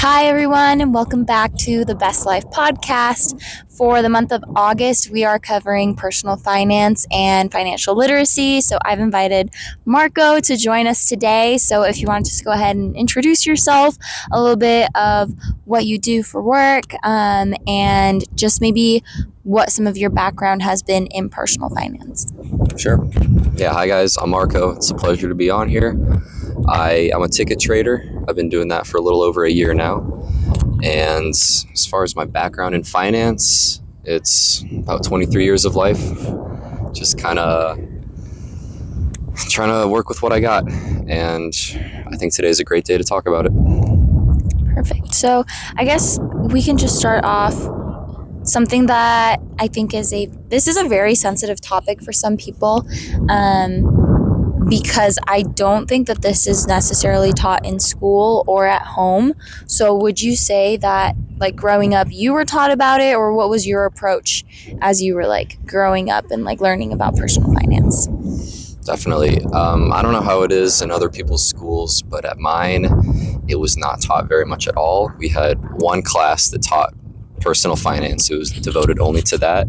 Hi, everyone, and welcome back to the Best Life podcast. For the month of August, we are covering personal finance and financial literacy. So I've invited Marko to join us today. So if you want to just go ahead and introduce yourself, a little bit of what you do for work, and just maybe what some of your background has been in personal finance. Sure. Yeah, hi guys, I'm Marko. It's a pleasure to be on here. I'm a ticket trader. I've been doing that for a little over a year now. And as far as my background in finance, it's about 23 years of life. Just kind of trying to work with what I got. And I think today's a great day to talk about it. Perfect. So I guess we can just start off something that I think this is a very sensitive topic for some people, because I don't think that this is necessarily taught in school or at home. So would you say that, like, growing up, you were taught about it, or what was your approach as you were, like, growing up and, like, learning about personal finance? Definitely. I don't know how it is in other people's schools, but at mine, it was not taught very much at all. We had one class that taught personal finance. It was devoted only to that,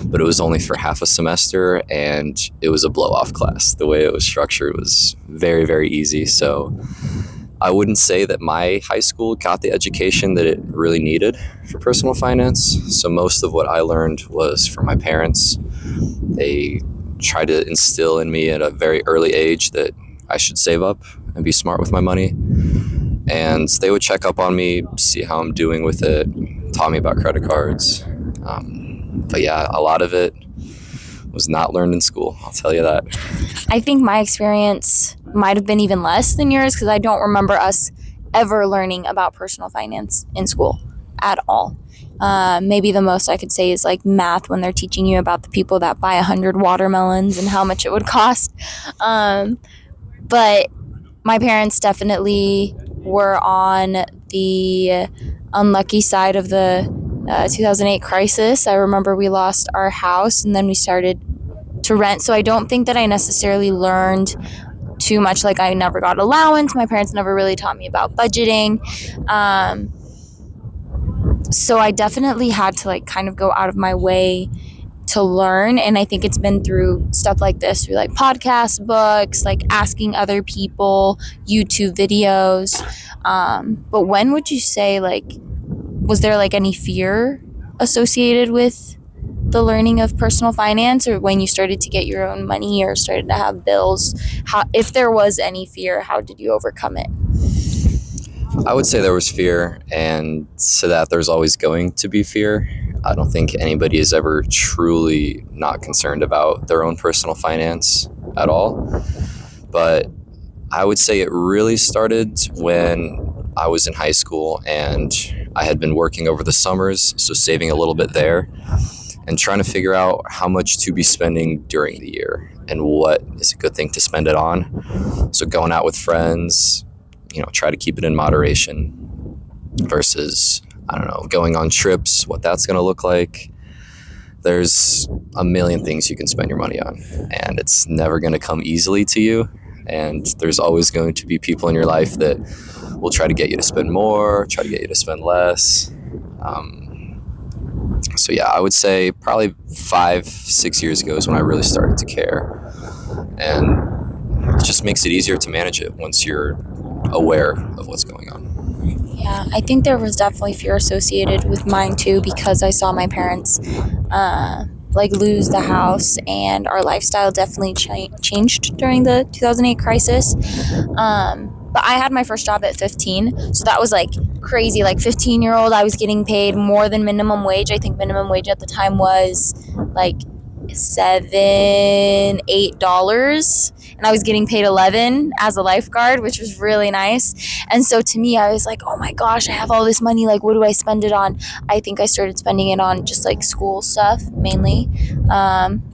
but it was only for half a semester, and it was a blow-off class. The way it was structured was very, very easy. So I wouldn't say that my high school got the education that it really needed for personal finance. So most of what I learned was from my parents. They tried to instill in me at a very early age that I should save up and be smart with my money. And they would check up on me, see how I'm doing with it, taught me about credit cards. But yeah, a lot of it was not learned in school, I'll tell you that. I think my experience might have been even less than yours, because I don't remember us ever learning about personal finance in school at all. Maybe the most I could say is like math, when they're teaching you about the people that buy 100 watermelons and how much it would cost. But my parents definitely were on the unlucky side of the 2008 crisis. I remember we lost our house and then we started to rent. So I don't think that I necessarily learned too much. Like, I never got allowance. My parents never really taught me about budgeting. So I definitely had to, like, kind of go out of my way to learn. And I think it's been through stuff like this, through like podcasts, books, like asking other people, YouTube videos. But when would you say, like, was there like any fear associated with the learning of personal finance, or when you started to get your own money or started to have bills? How, if there was any fear, how did you overcome it? I would say there was fear, and to that there's always going to be fear. I don't think anybody is ever truly not concerned about their own personal finance at all. But I would say it really started when I was in high school and I had been working over the summers, so saving a little bit there and trying to figure out how much to be spending during the year and what is a good thing to spend it on. So going out with friends, try to keep it in moderation versus, I don't know, going on trips, what that's going to look like. There's a million things you can spend your money on, and it's never going to come easily to you. And there's always going to be people in your life that will try to get you to spend more, try to get you to spend less. So yeah, I would say probably 5-6 years ago is when I really started to care. And it just makes it easier to manage it once you're aware of what's going on. Yeah, I think there was definitely fear associated with mine too, because I saw my parents lose the house, and our lifestyle definitely changed during the 2008 crisis. But I had my first job at 15, so that was like crazy. Like, 15-year-old, I was getting paid more than minimum wage. I think minimum wage at the time was like $7-8, and I was getting paid $11 as a lifeguard, which was really nice. And so to me, I was like, oh my gosh, I have all this money, like, what do I spend it on? I think I started spending it on just like school stuff, mainly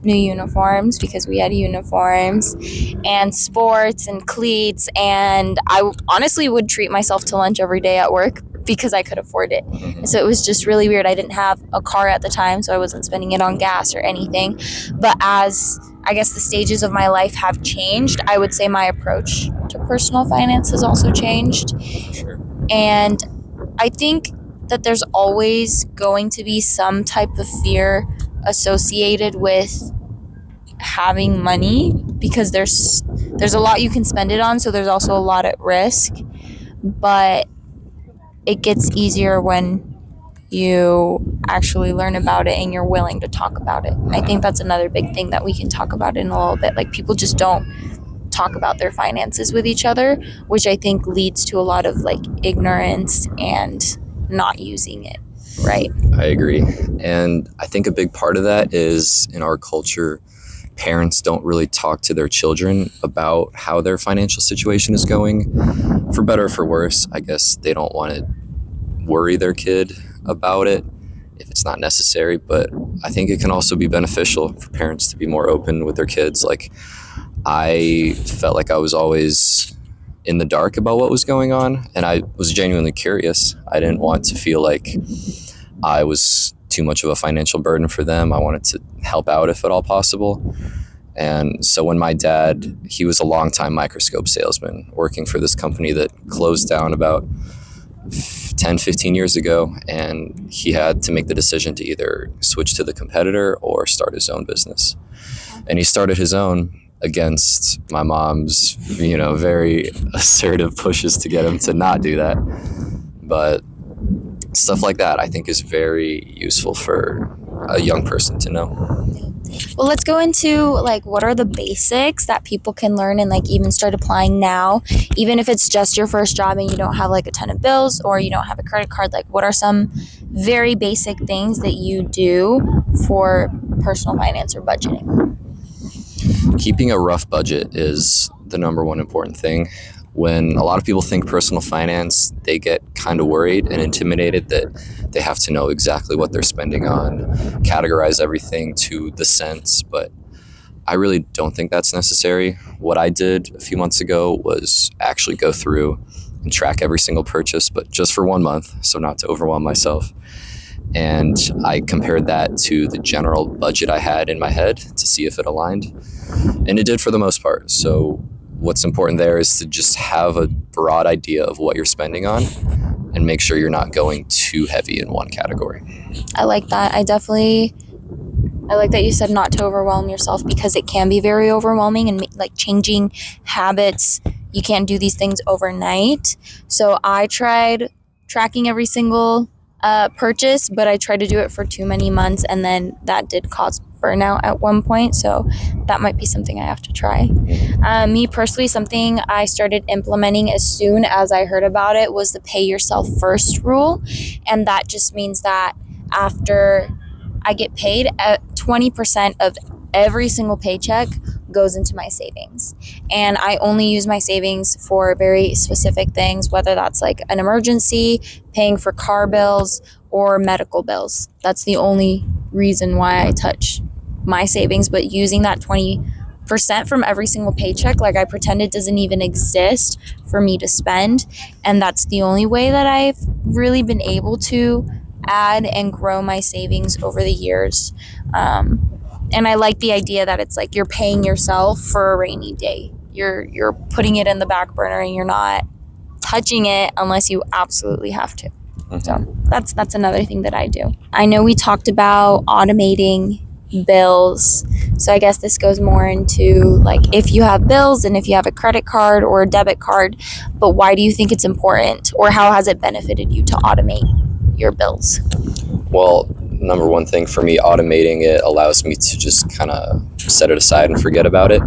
new uniforms, because we had uniforms, and sports and cleats. And I honestly would treat myself to lunch every day at work because I could afford it. And so it was just really weird. I didn't have a car at the time, so I wasn't spending it on gas or anything. But as I guess the stages of my life have changed, I would say my approach to personal finance has also changed. Sure. And I think that there's always going to be some type of fear associated with having money because there's a lot you can spend it on, so there's also a lot at risk, but it gets easier when you actually learn about it and you're willing to talk about it. I think that's another big thing that we can talk about in a little bit. Like, people just don't talk about their finances with each other, which I think leads to a lot of like ignorance and not using it right. I agree. And I think a big part of that is in our culture, parents don't really talk to their children about how their financial situation is going. For better or for worse, I guess they don't want to worry their kid about it if it's not necessary. But I think it can also be beneficial for parents to be more open with their kids. Like, I felt like I was always in the dark about what was going on, and I was genuinely curious. I didn't want to feel like I was too much of a financial burden for them. I wanted to help out if at all possible. And so when my dad, he was a longtime microscope salesman working for this company that closed down about 10, 15 years ago, and he had to make the decision to either switch to the competitor or start his own business. And he started his own against my mom's, very assertive pushes to get him to not do that. But stuff like that, I think, is very useful for a young person to know. Well, let's go into like what are the basics that people can learn and like even start applying now, even if it's just your first job and you don't have like a ton of bills or you don't have a credit card. Like, what are some very basic things that you do for personal finance or budgeting? Keeping a rough budget is the number one important thing. When a lot of people think personal finance, they get kind of worried and intimidated that they have to know exactly what they're spending on, categorize everything to the cents, but I really don't think that's necessary. What I did a few months ago was actually go through and track every single purchase, but just for 1 month, so not to overwhelm myself. And I compared that to the general budget I had in my head to see if it aligned. And it did for the most part. So what's important there is to just have a broad idea of what you're spending on and make sure you're not going too heavy in one category. I like that. I like that you said not to overwhelm yourself, because it can be very overwhelming and like changing habits. You can't do these things overnight. So I tried tracking every single purchase, but I tried to do it for too many months, and then that did cause burnout at one point. So that might be something I have to try. Me personally, something I started implementing as soon as I heard about it was the pay yourself first rule. And that just means that after I get paid, 20% of every single paycheck goes into my savings. And I only use my savings for very specific things, whether that's like an emergency, paying for car bills, or medical bills. That's the only reason why I touch my savings. But using that 20% from every single paycheck, like I pretend it doesn't even exist for me to spend. And that's the only way that I've really been able to add and grow my savings over the years. And I like the idea that it's like you're paying yourself for a rainy day. You're putting it in the back burner and you're not touching it unless you absolutely have to. So that's another thing that I do. I know we talked about automating bills. So I guess this goes more into like if you have bills and if you have a credit card or a debit card, but why do you think it's important, or how has it benefited you to automate your bills? Well, number one thing for me, automating it allows me to just kind of set it aside and forget about it.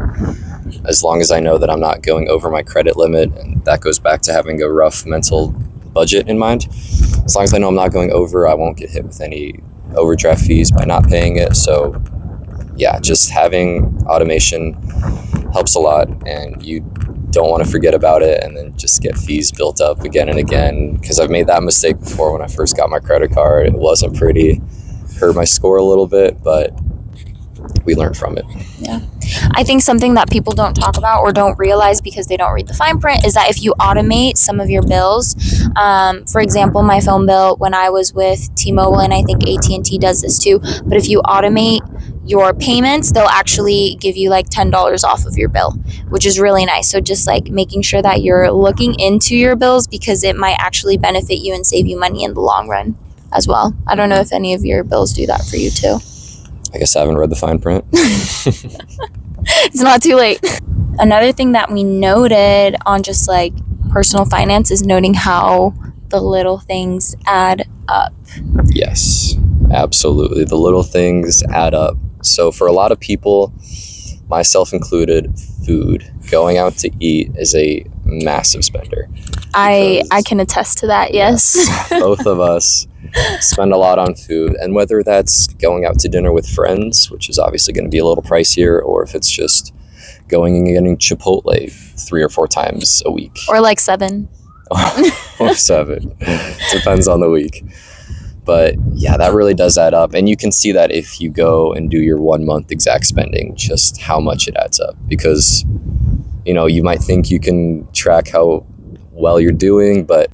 As long as I know that I'm not going over my credit limit, and that goes back to having a rough mental budget in mind. As long as I know I'm not going over, I won't get hit with any overdraft fees by not paying it. So yeah, just having automation helps a lot, and you don't want to forget about it and then just get fees built up again and again, because I've made that mistake before. When I first got my credit card, it wasn't pretty, hurt my score a little bit, but we learn from it. Yeah. I think something that people don't talk about or don't realize because they don't read the fine print is that if you automate some of your bills, for example, my phone bill when I was with T-Mobile, and I think AT&T does this too, but if you automate your payments, they'll actually give you like $10 off of your bill, which is really nice. So just like making sure that you're looking into your bills because it might actually benefit you and save you money in the long run as well. I don't know if any of your bills do that for you too. I guess I haven't read the fine print. It's not too late. Another thing that we noted on just like personal finance is noting how the little things add up. Yes, absolutely. The little things add up. So for a lot of people, myself included, food, going out to eat is a massive spender. I can attest to that, yes. Both of us spend a lot on food, and whether that's going out to dinner with friends, which is obviously going to be a little pricier, or if it's just going and getting Chipotle 3 or 4 times a week. Or like 7. Or 7. Depends on the week. But yeah, that really does add up. And you can see that if you go and do your 1 month exact spending, just how much it adds up. Because, you know, you might think you can track how well you're doing, but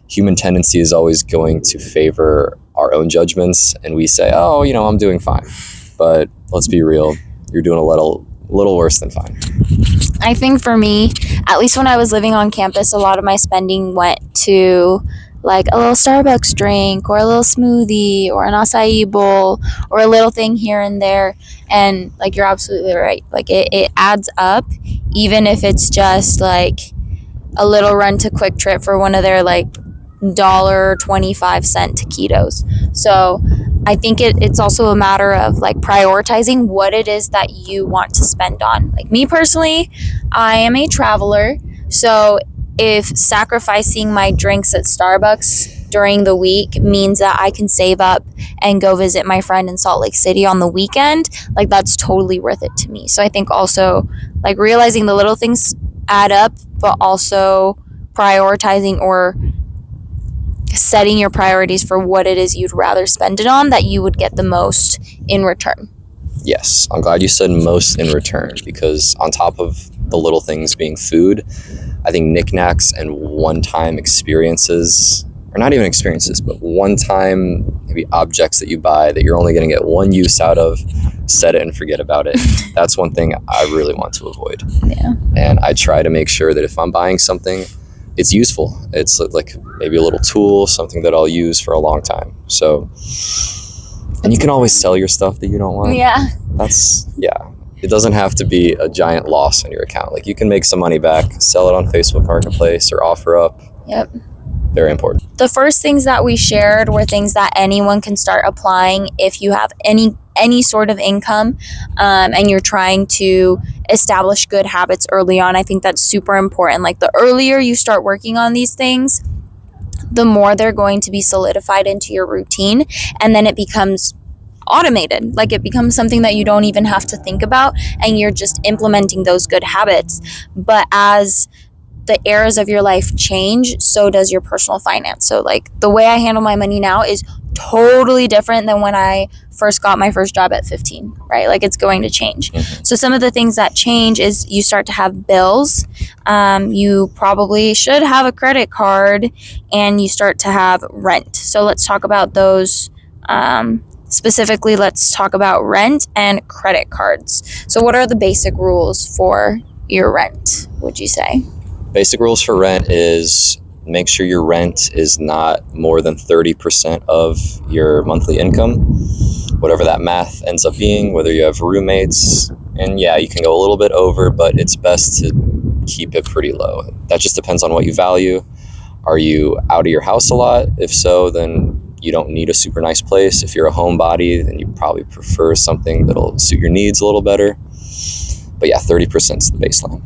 human tendency is always going to favor our own judgments. And we say, oh, you know, I'm doing fine. But let's be real, you're doing a little worse than fine. I think for me, at least when I was living on campus, a lot of my spending went to like a little Starbucks drink or a little smoothie or an acai bowl or a little thing here and there. And like, you're absolutely right. Like it adds up, even if it's just like a little run to Quick Trip for one of their like $1.25 taquitos. So I think it's also a matter of like prioritizing what it is that you want to spend on. Like me personally, I am a traveler. So if sacrificing my drinks at Starbucks during the week means that I can save up and go visit my friend in Salt Lake City on the weekend, like that's totally worth it to me. So I think also like realizing the little things add up, but also prioritizing or setting your priorities for what it is you'd rather spend it on that you would get the most in return. Yes, I'm glad you said most in return, because on top of the little things being food, I think knickknacks and one-time experiences, or not even experiences, but one-time maybe objects that you buy that you're only going to get one use out of, set it and forget about it. That's one thing I really want to avoid. Yeah. And I try to make sure that if I'm buying something, it's useful. It's like maybe a little tool, something that I'll use for a long time. So, and you can always sell your stuff that you don't want. Yeah. It doesn't have to be a giant loss on your account. Like you can make some money back, sell it on Facebook Marketplace or OfferUp. Yep. Very important. The first things that we shared were things that anyone can start applying if you have any sort of income, and you're trying to establish good habits early on. I think that's super important. Like the earlier you start working on these things, the more they're going to be solidified into your routine, and then it becomes automated. Like it becomes something that you don't even have to think about, and you're just implementing those good habits. But as the eras of your life change, so does your personal finance. So like the way I handle my money now is totally different than when I first got my first job at 15, right? Like it's going to change. So some of the things that change is you start to have bills. You probably should have a credit card, and you start to have rent. So let's talk about those. Specifically, let's talk about rent and credit cards. So what are the basic rules for your rent, would you say? Basic rules for rent is make sure your rent is not more than 30% of your monthly income, whatever that math ends up being, whether you have roommates. And yeah, you can go a little bit over, but it's best to keep it pretty low. That just depends on what you value. Are you out of your house a lot? If so, then you don't need a super nice place. If you're a homebody, then you probably prefer something that'll suit your needs a little better. But yeah, 30% is the baseline.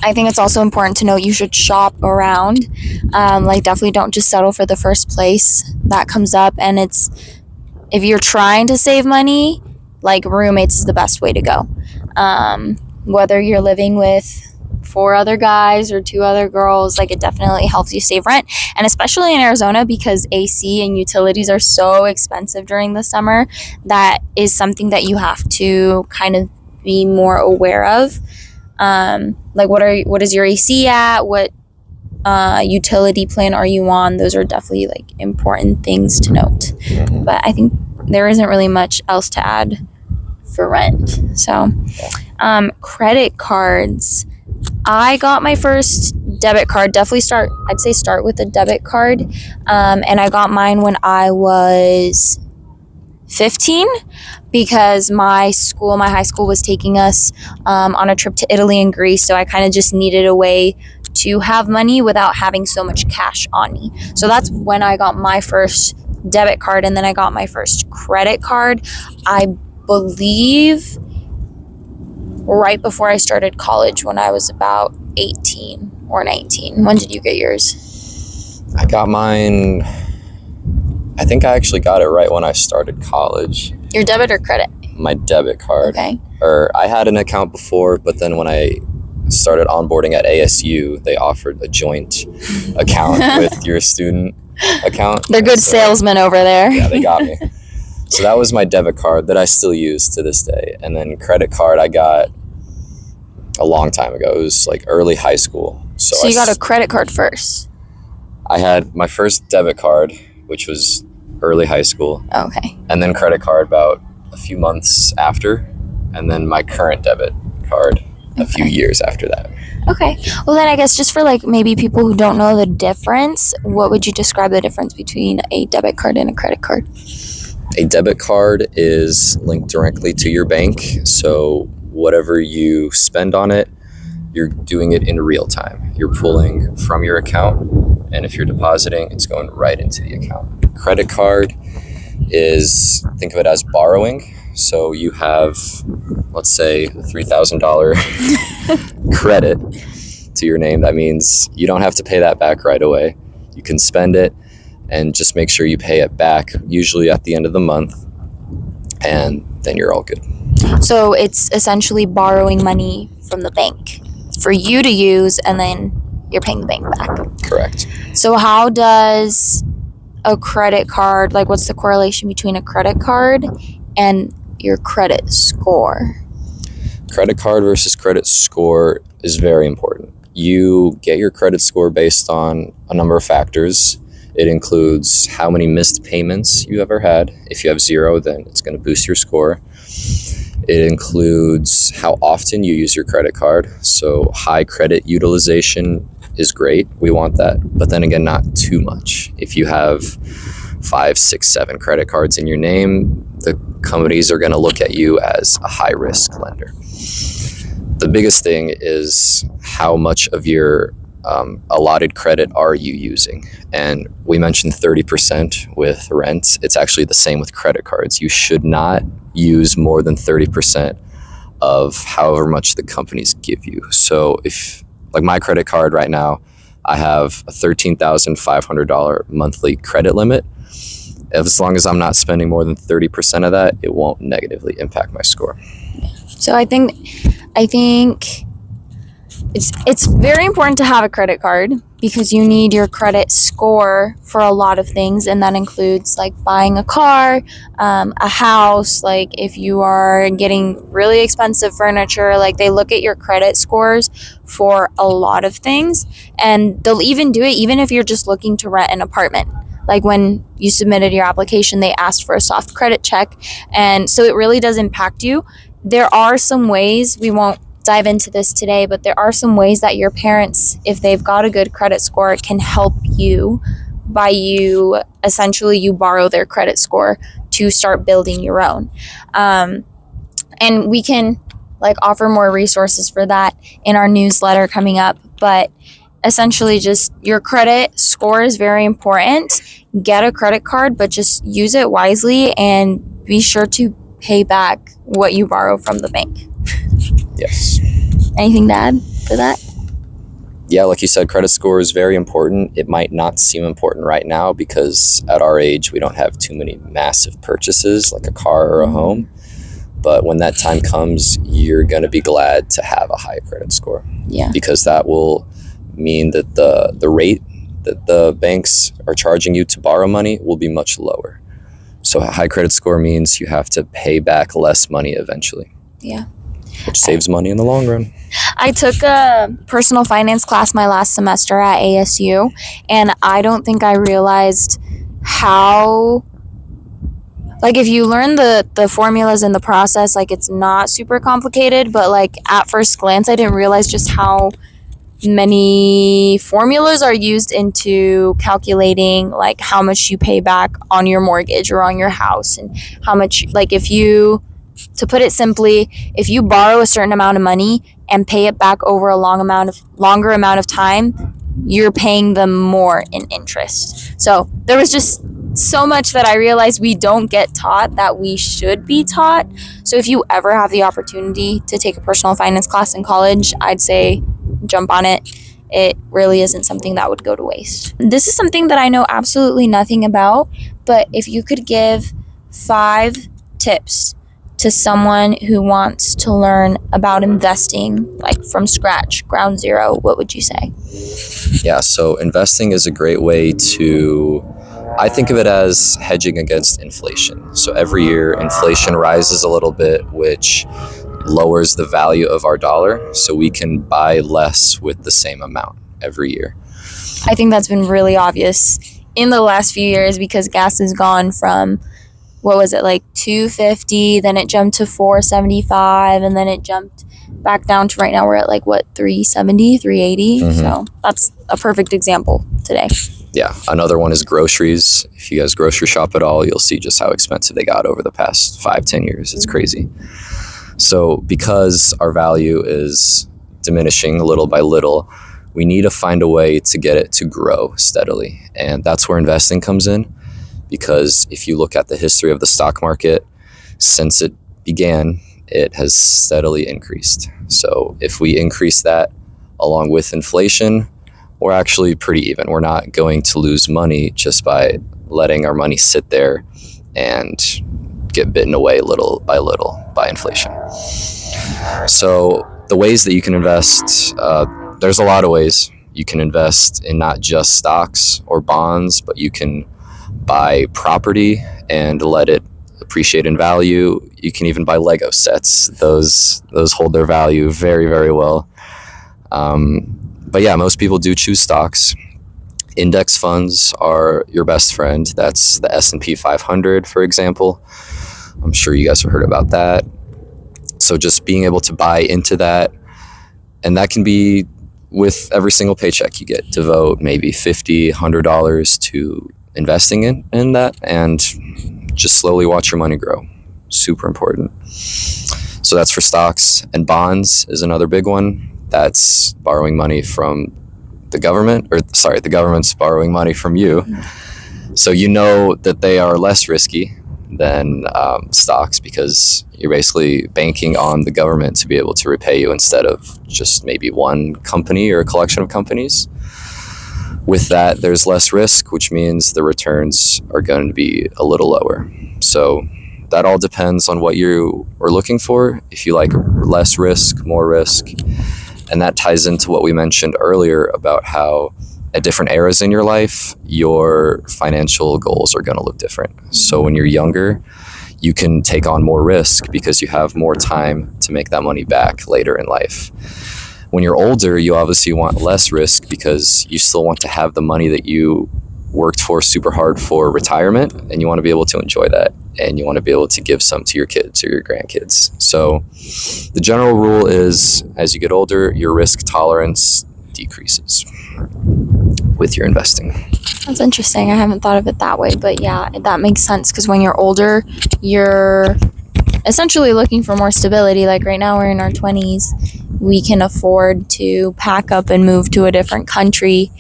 I think it's also important to note you should shop around. Like definitely don't just settle for the first place that comes up. And if you're trying to save money, like roommates is the best way to go. Whether you're living with 4 other guys or 2 other girls, like it definitely helps you save rent. And especially in Arizona, because AC and utilities are so expensive during the summer, that is something that you have to kind of be more aware of. Like what is your AC at? What utility plan are you on? Those are definitely like important things to note. But I think there isn't really much else to add for rent. So credit cards. I got my first debit card. I'd say start with a debit card. And I got mine when I was 15 because my high school was taking us on a trip to Italy and Greece. So I kind of just needed a way to have money without having so much cash on me. So that's when I got my first debit card, and then I got my first credit card, I believe, right before I started college when I was about 18 or 19. When did you get yours? I got mine, I think I actually got it right when I started college. Your debit or credit? My debit card. Okay. Or I had an account before, but then when I started onboarding at ASU, they offered a joint account with your student account. They're good salesmen over there. Yeah, they got me. So that was my debit card that I still use to this day. And then credit card I got a long time ago. It was like early high school. So you got a credit card first? I had my first debit card, which was early high school. Okay. And then credit card about a few months after. And then my current debit card a few years after that. Okay. Well, then I guess just for like maybe people who don't know the difference, what would you describe the difference between a debit card and a credit card? A debit card is linked directly to your bank. So whatever you spend on it, you're doing it in real time. You're pulling from your account, and if you're depositing, it's going right into the account. Credit card is, think of it as borrowing. So you have, let's say, a $3,000 credit to your name. That means you don't have to pay that back right away. You can spend it and just make sure you pay it back, usually at the end of the month, and then you're all good. So it's essentially borrowing money from the bank for you to use, and then you're paying the bank back. Correct. So how does a credit card, like what's the correlation between a credit card and your credit score? Credit card versus credit score is very important. You get your credit score based on a number of factors. It includes how many missed payments you ever had. If you have 0, then it's going to boost your score. It includes how often you use your credit card. So high credit utilization is great. We want that. But then again, not too much. If you have 5, 6, 7 credit cards in your name, the companies are going to look at you as a high risk lender. The biggest thing is how much of your allotted credit are you using? And we mentioned 30% with rent. It's actually the same with credit cards. You should not use more than 30% of however much the companies give you. So if, like my credit card right now, I have a $13,500 monthly credit limit. As long as I'm not spending more than 30% of that, it won't negatively impact my score. So I think it's very important to have a credit card because you need your credit score for a lot of things, and that includes like buying a car, a house. Like if you are getting really expensive furniture, like they look at your credit scores for a lot of things, and they'll even do it even if you're just looking to rent an apartment. Like when you submitted your application, they asked for a soft credit check, and so it really does impact you. There are some ways, we won't dive into this today, but there are some ways that your parents, if they've got a good credit score, can help you by you borrow their credit score to start building your own. And we can like offer more resources for that in our newsletter coming up, but essentially just your credit score is very important. Get a credit card, but just use it wisely and be sure to pay back what you borrow from the bank. Yes. Anything to add for that? Yeah, like you said, credit score is very important. It might not seem important right now because at our age, we don't have too many massive purchases like a car or a home. But when that time comes, you're going to be glad to have a high credit score. Yeah. Because that will mean that the rate that the banks are charging you to borrow money will be much lower. So a high credit score means you have to pay back less money eventually. Yeah. Which saves money in the long run. I took a personal finance class my last semester at ASU, and I don't think I realized how, like, if you learn the formulas and the process, like, it's not super complicated, but, like, at first glance, I didn't realize just how many formulas are used into calculating, like, how much you pay back on your mortgage or on your house, and how much, like, if you, to put it simply, if you borrow a certain amount of money and pay it back over a longer amount of time, you're paying them more in interest. So there was just so much that I realized we don't get taught that we should be taught. So if you ever have the opportunity to take a personal finance class in college, I'd say jump on it. It really isn't something that would go to waste. This is something that I know absolutely nothing about, but if you could give 5 tips to someone who wants to learn about investing, like from scratch, ground zero, what would you say? Yeah, so investing is a great way to, I think of it as hedging against inflation. So every year inflation rises a little bit, which lowers the value of our dollar, so we can buy less with the same amount every year. I think that's been really obvious in the last few years because gas has gone from, what was it, like $2.50, then it jumped to $4.75, and then it jumped back down to right now we're at like what, $3.70, $3.80. So that's a perfect example today. Yeah, another one is groceries. If you guys grocery shop at all, you'll see just how expensive they got over the past 5-10 years. It's crazy. So because our value is diminishing little by little, we need to find a way to get it to grow steadily, and that's where investing comes in. Because if you look at the history of the stock market, since it began, it has steadily increased. So if we increase that along with inflation, we're actually pretty even. We're not going to lose money just by letting our money sit there and get bitten away little by inflation. So the ways that you can invest, there's a lot of ways. You can invest in not just stocks or bonds, but you can buy property and let it appreciate in value. You can even buy Lego sets. Those hold their value very, very well. But yeah, most people do choose stocks. Index funds are your best friend. That's the S&P 500, for example. I'm sure you guys have heard about that. So just being able to buy into that, and that can be with every single paycheck you get, devote maybe $50, $100 to investing in that, and just slowly watch your money grow. Super important. So that's for stocks. And bonds is another big one. That's borrowing money from the government, the government's borrowing money from you. So you know that they are less risky than stocks, because you're basically banking on the government to be able to repay you instead of just maybe one company or a collection of companies. With that, there's less risk, which means the returns are going to be a little lower. So that all depends on what you are looking for. If you like less risk, more risk. And that ties into what we mentioned earlier about how at different eras in your life, your financial goals are going to look different. So when you're younger, you can take on more risk because you have more time to make that money back later in life. When you're older, you obviously want less risk because you still want to have the money that you worked for super hard for retirement, and you want to be able to enjoy that, and you want to be able to give some to your kids or your grandkids. So the general rule is, as you get older, your risk tolerance decreases with your investing. That's interesting. I haven't thought of it that way, but yeah, that makes sense, because when you're older, you're essentially looking for more stability. Like right now, we're in our 20s. We can afford to pack up and move to a different country,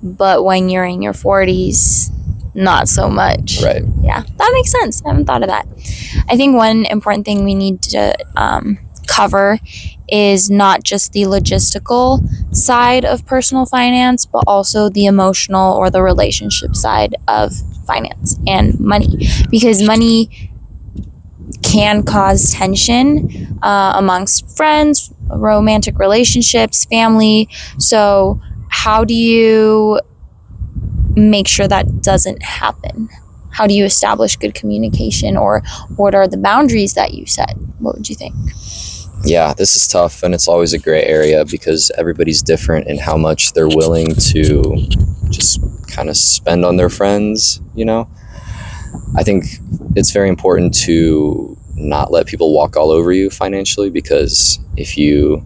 but when you're in your 40s, not so much. Right. Yeah, that makes sense. I haven't thought of that. I think one important thing we need to cover is not just the logistical side of personal finance, but also the emotional or the relationship side of finance and money, because money can cause tension amongst friends, romantic relationships, family. So how do you make sure that doesn't happen? How do you establish good communication, or what are the boundaries that you set? What would you think? Yeah, this is tough, and it's always a gray area because everybody's different in how much they're willing to just kind of spend on their friends, you know? I think it's very important to not let people walk all over you financially, because if you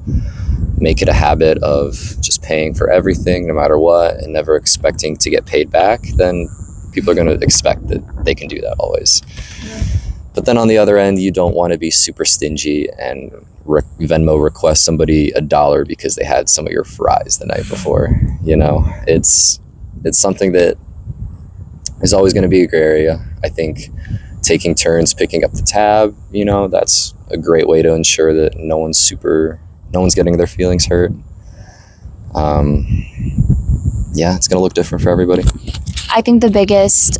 make it a habit of just paying for everything no matter what and never expecting to get paid back, then people are going to expect that they can do that always. Yeah. But then on the other end, you don't want to be super stingy and Venmo request somebody $1 because they had some of your fries the night before. You know, it's something that is always going to be a gray area. I think taking turns picking up the tab, you know, that's a great way to ensure that no one's getting their feelings hurt. Yeah, it's going to look different for everybody. I think the biggest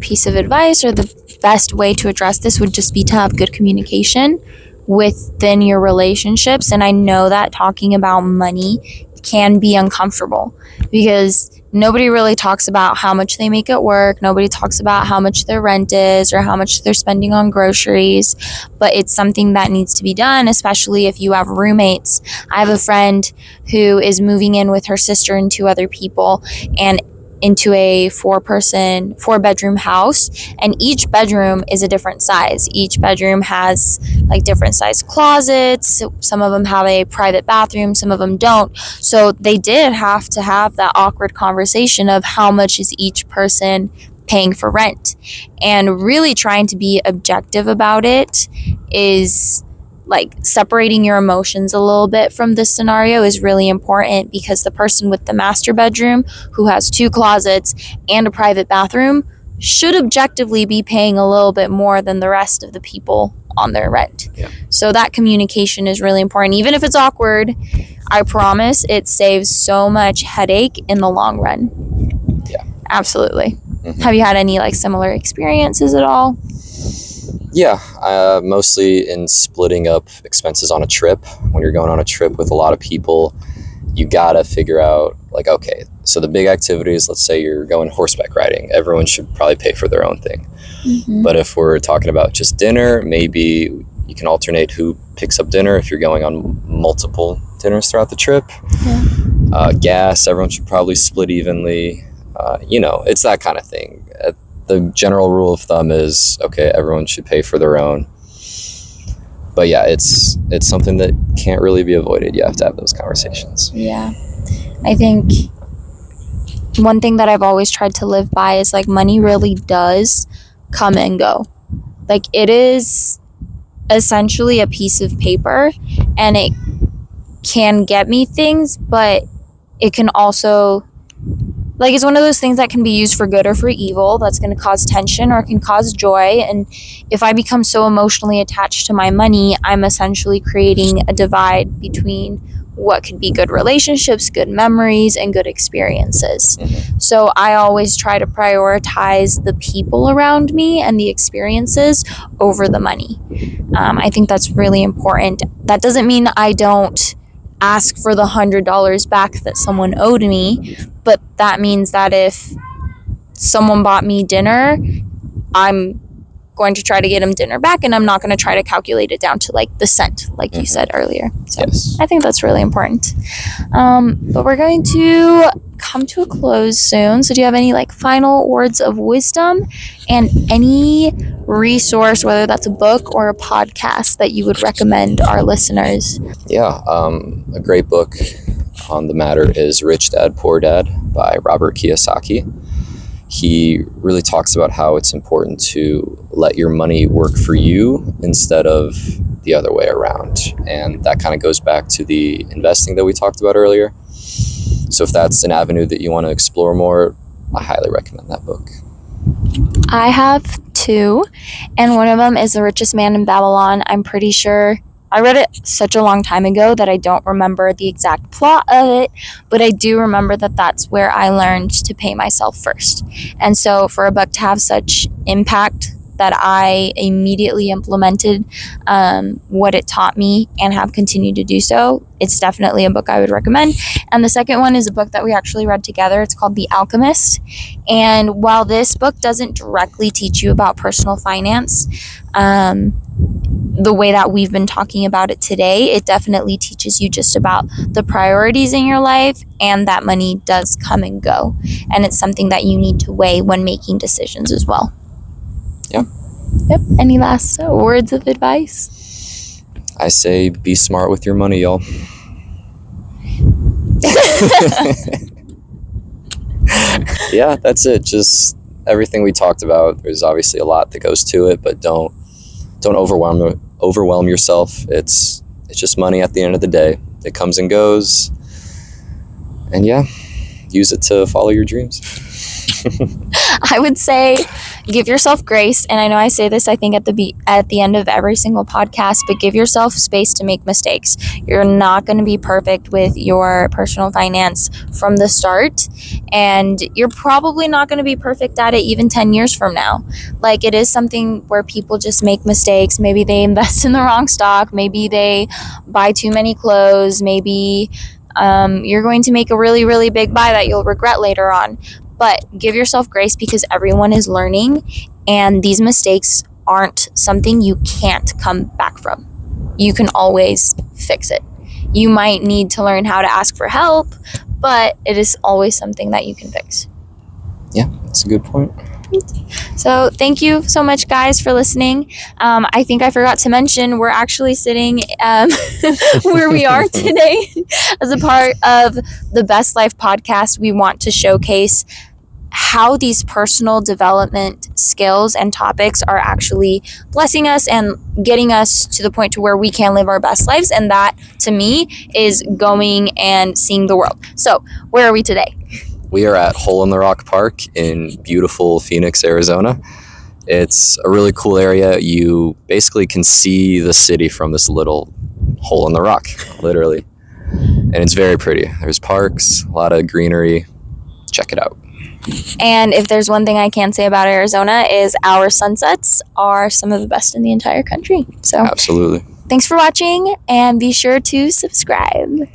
piece of advice, or the best way to address this, would just be to have good communication within your relationships. And I know that talking about money can be uncomfortable because nobody really talks about how much they make at work. Nobody talks about how much their rent is or how much they're spending on groceries, but it's something that needs to be done, especially if you have roommates. I have a friend who is moving in with her sister and 2 other people, and into a 4-bedroom house, and each bedroom is a different size. Each bedroom has like different size closets. Some of them have a private bathroom, some of them don't. So they did have to have that awkward conversation of how much is each person paying for rent, and really trying to be objective about it is like separating your emotions a little bit from this scenario is really important, because the person with the master bedroom who has 2 closets and a private bathroom should objectively be paying a little bit more than the rest of the people on their rent. Yeah. So that communication is really important. Even if it's awkward, I promise it saves so much headache in the long run. Yeah. Absolutely. Mm-hmm. Have you had any similar experiences at all? Yeah, mostly in splitting up expenses on a trip. When you're going on a trip with a lot of people, you gotta figure out okay, so the big activities, let's say you're going horseback riding, everyone should probably pay for their own thing. Mm-hmm. But if we're talking about just dinner, maybe you can alternate who picks up dinner if you're going on multiple dinners throughout the trip. Yeah. Gas, everyone should probably split evenly. It's that kind of thing. The general rule of thumb is, okay, everyone should pay for their own. But yeah, it's something that can't really be avoided. You have to have those conversations. Yeah. I think one thing that I've always tried to live by is money really does come and go. It is essentially a piece of paper, and it can get me things, but it can also it's one of those things that can be used for good or for evil. That's going to cause tension or it can cause joy. And if I become so emotionally attached to my money, I'm essentially creating a divide between what could be good relationships, good memories, and good experiences. Mm-hmm. So I always try to prioritize the people around me and the experiences over the money. I think that's really important. That doesn't mean I don't ask for the $100 back that someone owed me, but that means that if someone bought me dinner, I'm going to try to get them dinner back, and I'm not going to try to calculate it down to the cent, you said earlier. So yes. I think that's really important. But we're going to come to a close soon. So do you have any final words of wisdom and any resource, whether that's a book or a podcast, that you would recommend our listeners? Yeah, a great book on the matter is Rich Dad, Poor Dad by Robert Kiyosaki. He really talks about how it's important to let your money work for you instead of the other way around. And that kind of goes back to the investing that we talked about earlier. So if that's an avenue that you want to explore more, I highly recommend that book. I have 2, and one of them is The Richest Man in Babylon. I'm pretty sure I read it such a long time ago that I don't remember the exact plot of it, but I do remember that that's where I learned to pay myself first. And so for a book to have such impact that I immediately implemented what it taught me and have continued to do so. It's definitely a book I would recommend. And the second one is a book that we actually read together. It's called The Alchemist. And while this book doesn't directly teach you about personal finance, the way that we've been talking about it today, it definitely teaches you just about the priorities in your life, and that money does come and go. And it's something that you need to weigh when making decisions as well. Yeah. Yep. Any last words of advice? I say be smart with your money, y'all. Yeah, that's it. Just everything we talked about. There's obviously a lot that goes to it, but don't overwhelm yourself. It's just money at the end of the day. It comes and goes. And yeah, use it to follow your dreams. I would say give yourself grace, and I know I say this I think at the end of every single podcast, but give yourself space to make mistakes. You're not going to be perfect with your personal finance from the start, and you're probably not going to be perfect at it even 10 years from now. Like, it is something where people just make mistakes. Maybe they invest in the wrong stock, maybe they buy too many clothes, maybe you're going to make a really, really big buy that you'll regret later on. But give yourself grace, because everyone is learning, and these mistakes aren't something you can't come back from. You can always fix it. You might need to learn how to ask for help, but it is always something that you can fix. Yeah, that's a good point. So thank you so much, guys, for listening. I think I forgot to mention we're actually sitting where we are today as a part of the Best Life podcast. We want to showcase how these personal development skills and topics are actually blessing us and getting us to the point to where we can live our best lives. And that, to me, is going and seeing the world. So where are we today? We are at Hole in the Rock Park in beautiful Phoenix, Arizona. It's a really cool area. You basically can see the city from this little hole in the rock, literally. And it's very pretty. There's parks, a lot of greenery. Check it out. And if there's one thing I can say about Arizona, is our sunsets are some of the best in the entire country. So Absolutely. thanks for watching, and be sure to subscribe.